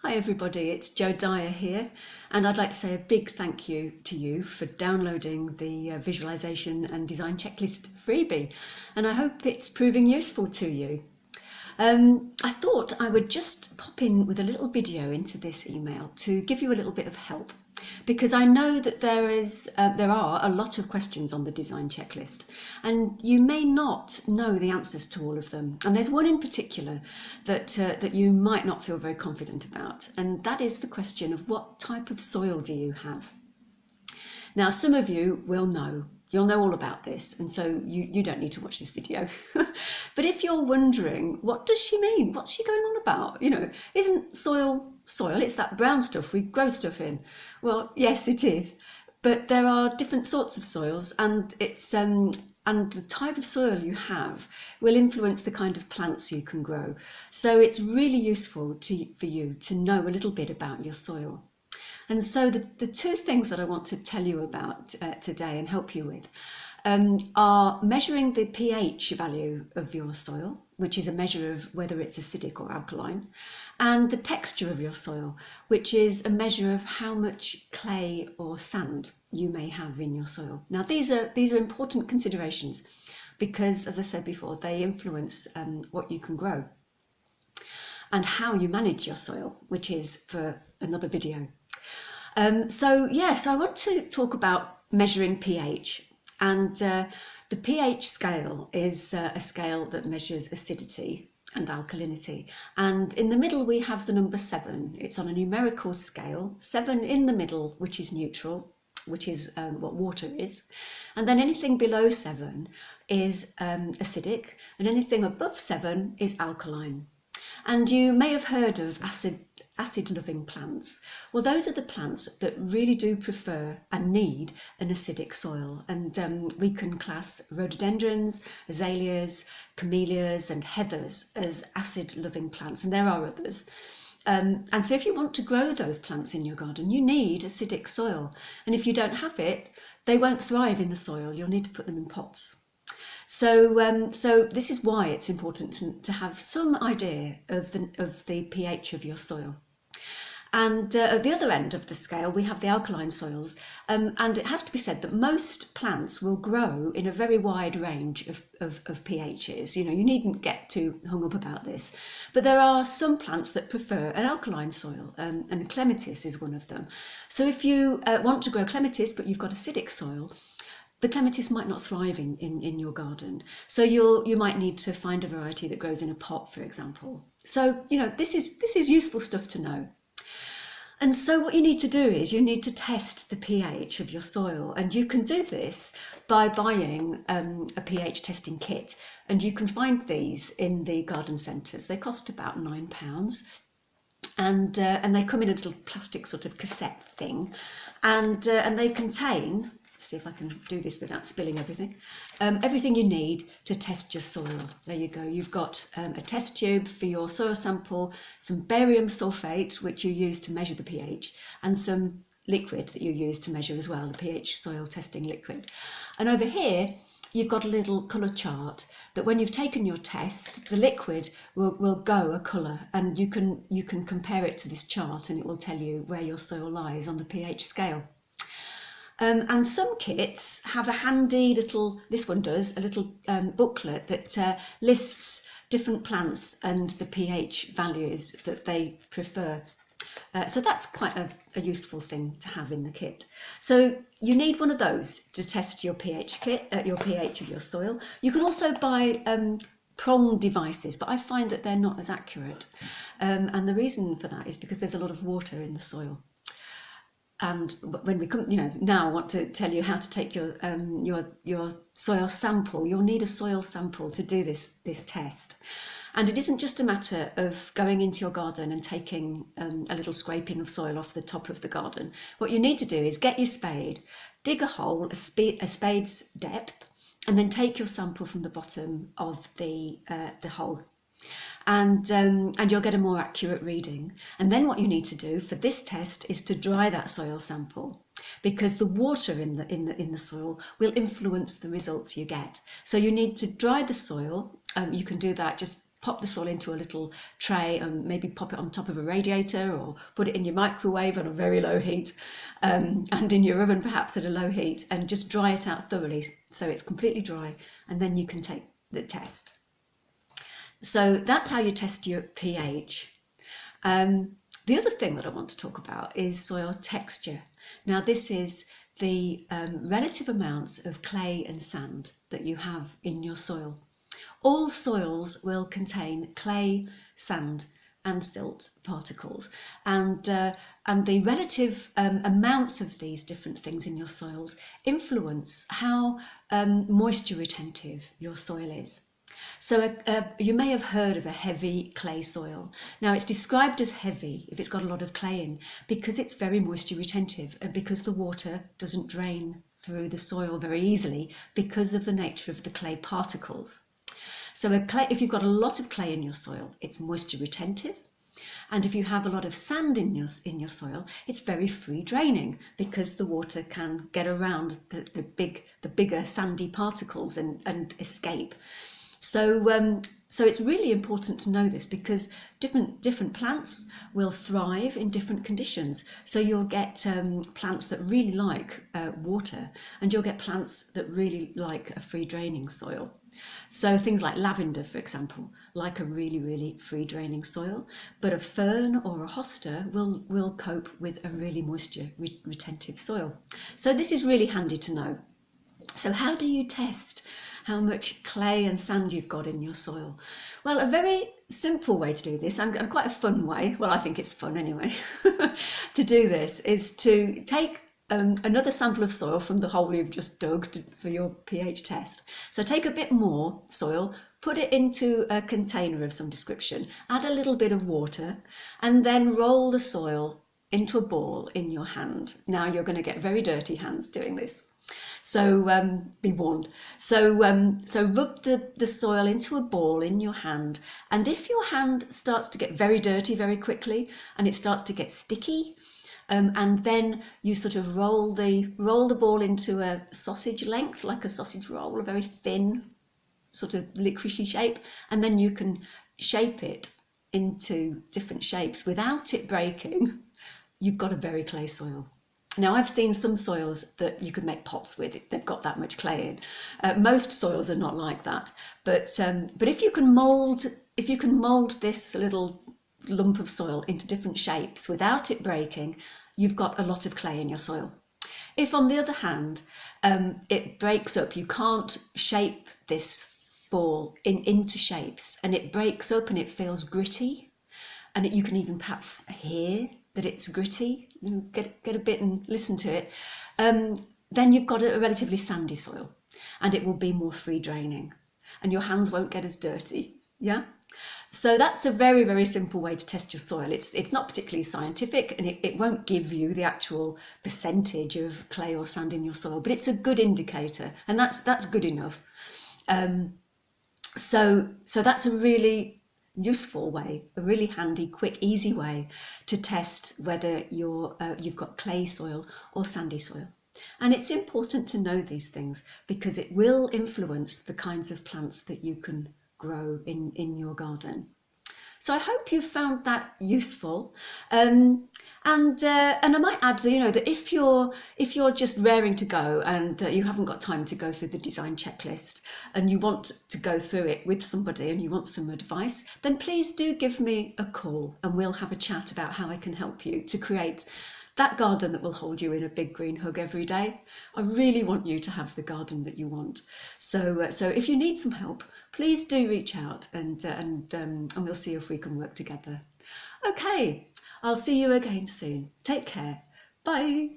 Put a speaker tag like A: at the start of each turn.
A: Hi everybody, it's Jo Dyer here, and I'd like to say a big thank you to you for downloading the visualization and design checklist freebie, and I hope it's proving useful to you. I thought I would just pop in with a little video into this email to give you a little bit of help, because I know that there are a lot of questions on the design checklist, and you may not know the answers to all of them. And there's one in particular that you might not feel very confident about, and that is the question of what type of soil do you have? Now, some of you will know. You'll know all about this, and so you don't need to watch this video. But if you're wondering, what does she mean? What's she going on about? You know, isn't soil? It's that brown stuff we grow stuff in. Well, yes, it is. But there are different sorts of soils, and and the type of soil you have will influence the kind of plants you can grow. So it's really useful for you to know a little bit about your soil. And so the two things that I want to tell you about today and help you with are measuring the pH value of your soil, which is a measure of whether it's acidic or alkaline, and the texture of your soil, which is a measure of how much clay or sand you may have in your soil. Now, these are important considerations because, as I said before, they influence what you can grow and how you manage your soil, which is for another video. So I want to talk about measuring pH, and the pH scale is a scale that measures acidity and alkalinity, and in the middle we have the number 7. It's on a numerical scale, 7 in the middle, which is neutral, which is what water is, and then anything below 7 is acidic, and anything above 7 is alkaline. And you may have heard of acid-loving plants. Well, those are the plants that really do prefer and need an acidic soil. And we can class rhododendrons, azaleas, camellias and heathers as acid-loving plants, and there are others. And so if you want to grow those plants in your garden, you need acidic soil. And if you don't have it, they won't thrive in the soil. You'll need to put them in pots. So this is why it's important to have some idea of the pH of your soil. And at the other end of the scale, we have the alkaline soils. And it has to be said that most plants will grow in a very wide range of pHs. You know, you needn't get too hung up about this. But there are some plants that prefer an alkaline soil, and clematis is one of them. So if you want to grow clematis, but you've got acidic soil, the clematis might not thrive in your garden. So you might need to find a variety that grows in a pot, for example. So, you know, this is useful stuff to know. And so what you need to do is you need to test the pH of your soil, and you can do this by buying a pH testing kit, and you can find these in the garden centres. They cost about £9, and they come in a little plastic sort of cassette thing, and they contain, see if I can do this without spilling everything, everything you need to test your soil. There you go. You've got a test tube for your soil sample, some barium sulfate, which you use to measure the pH, and some liquid that you use to measure as well, the pH soil testing liquid. And over here, you've got a little colour chart that when you've taken your test, the liquid will go a colour, and you can compare it to this chart, and it will tell you where your soil lies on the pH scale. And some kits have a handy little, this one does, a little booklet that lists different plants and the pH values that they prefer. So that's quite a useful thing to have in the kit. So you need one of those to test your pH your pH of your soil. You can also buy prong devices, but I find that they're not as accurate. And the reason for that is because there's a lot of water in the soil. And when we come, now I want to tell you how to take your soil sample. You'll need a soil sample to do this test. And it isn't just a matter of going into your garden and taking a little scraping of soil off the top of the garden. What you need to do is get your spade, dig a hole, a spade's depth, and then take your sample from the bottom of the hole. And you'll get a more accurate reading. And then what you need to do for this test is to dry that soil sample, because the water in the soil will influence the results you get. So you need to dry the soil. You can do that just pop the soil into a little tray and maybe pop it on top of a radiator or put it in your microwave on a very low heat, and in your oven perhaps at a low heat, and just dry it out thoroughly so it's completely dry, and then you can take the test. So that's how you test your pH. The other thing that I want to talk about is soil texture. Now this is the relative amounts of clay and sand that you have in your soil. All soils will contain clay, sand and silt particles, and the relative amounts of these different things in your soils influence how moisture retentive your soil is. So you may have heard of a heavy clay soil. Now it's described as heavy if it's got a lot of clay in, because it's very moisture retentive and because the water doesn't drain through the soil very easily because of the nature of the clay particles. So if you've got a lot of clay in your soil, it's moisture retentive. And if you have a lot of sand in your soil, it's very free draining because the water can get around the bigger sandy particles and escape. So it's really important to know this, because different plants will thrive in different conditions. So you'll get plants that really like water, and you'll get plants that really like a free draining soil. So things like lavender, for example, like a really, really free draining soil, but a fern or a hosta will cope with a really moisture retentive soil. So this is really handy to know. So how do you test how much clay and sand you've got in your soil? Well, a very simple way to do this, and quite a fun way, well, I think it's fun anyway, to do this is to take another sample of soil from the hole you've just dug for your pH test. So take a bit more soil, put it into a container of some description, add a little bit of water, and then roll the soil into a ball in your hand. Now you're going to get very dirty hands doing this. So be warned. So rub the soil into a ball in your hand, and if your hand starts to get very dirty very quickly and it starts to get sticky, and then you sort of roll the ball into a sausage length, like a sausage roll, a very thin sort of licoricey shape, and then you can shape it into different shapes without it breaking, you've got a very clay soil. Now, I've seen some soils that you could make pots with. They've got that much clay in. Most soils are not like that. But if you can mould this little lump of soil into different shapes without it breaking, you've got a lot of clay in your soil. If, on the other hand, it breaks up, you can't shape this ball into shapes, and it breaks up and it feels gritty, and you can even perhaps hear that it's gritty, get a bit and listen to it, then you've got a relatively sandy soil, and it will be more free draining, and your hands won't get as dirty. Yeah. So that's a very, very simple way to test your soil. It's not particularly scientific, and it won't give you the actual percentage of clay or sand in your soil, but it's a good indicator, and that's good enough. So that's a really useful way, a really handy, quick, easy way to test whether you've got clay soil or sandy soil. And it's important to know these things because it will influence the kinds of plants that you can grow in your garden. So I hope you found that useful. And I might add that that if you're just raring to go and you haven't got time to go through the design checklist and you want to go through it with somebody and you want some advice, then please do give me a call and we'll have a chat about how I can help you to create that garden that will hold you in a big green hug every day. I really want you to have the garden that you want. So if you need some help, please do reach out and we'll see if we can work together. Okay, I'll see you again soon. Take care. Bye.